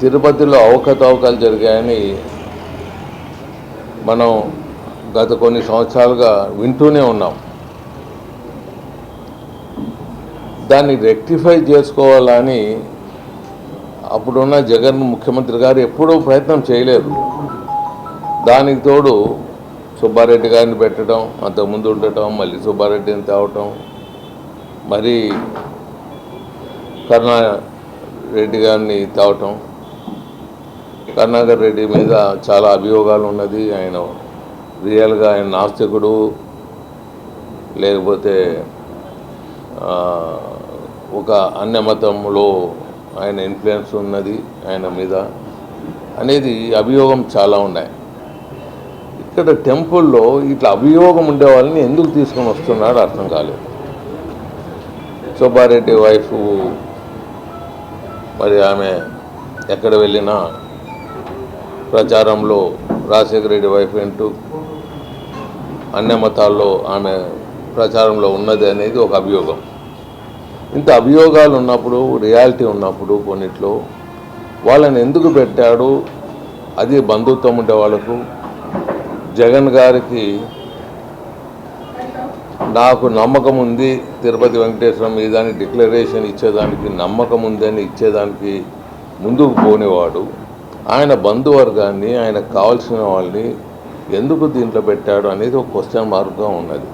తిరుపతిలో అవకతవకలు జరిగాయని మనం గత కొన్ని సంవత్సరాలుగా వింటూనే ఉన్నాం. దాన్ని రెక్టిఫై చేసుకోవాలని అప్పుడున్న జగన్ ముఖ్యమంత్రి గారు ఎప్పుడూ ప్రయత్నం చేయలేదు. దానికి తోడు సుబ్బారెడ్డి గారిని పెట్టడం, అంతకుముందు ఉండటం, మళ్ళీ సుబ్బారెడ్డిని తేవటం, మరి కరుణారెడ్డి గారిని తేవటం. కరుణాకర్ రెడ్డి మీద చాలా అభియోగాలు ఉన్నది. ఆయన రియల్గా ఆయన నాస్తికుడు, లేకపోతే ఒక అన్య మతంలో ఆయన ఇన్ఫ్లుయెన్స్ ఉన్నది ఆయన మీద అనేది అభియోగం చాలా ఉన్నాయి. ఇక్కడ టెంపుల్లో ఇట్లా అభియోగం ఉండే వాళ్ళని ఎందుకు తీసుకొని వస్తున్నాడు అర్థం కాలేదు. సుబ్బారెడ్డి వైఫ్ మరి ఆమె ఎక్కడ వెళ్ళినా ప్రచారంలో రాజశేఖర రెడ్డి వైఫ్ అంటూ అన్య మతాల్లో ఆమె ప్రచారంలో ఉన్నది అనేది ఒక అభియోగం. ఇంత అభియోగాలు ఉన్నప్పుడు, రియాలిటీ ఉన్నప్పుడు కొన్నిట్లో వాళ్ళని ఎందుకు పెట్టాడు? అది బంధుత్వం ఉండే వాళ్ళకు జగన్ గారికి నాకు నమ్మకం ఉంది, తిరుపతి వెంకటేశ్వర మీద అని డిక్లరేషన్ ఇచ్చేదానికి నమ్మకం ఉందని ఇచ్చేదానికి ముందుకు పోనేవాడు. ఆయన బంధువర్గాన్ని, ఆయనకు కావాల్సిన వాళ్ళని ఎందుకు దీంట్లో పెట్టాడు అనేది ఒక క్వశ్చన్ మార్క్గా ఉన్నది.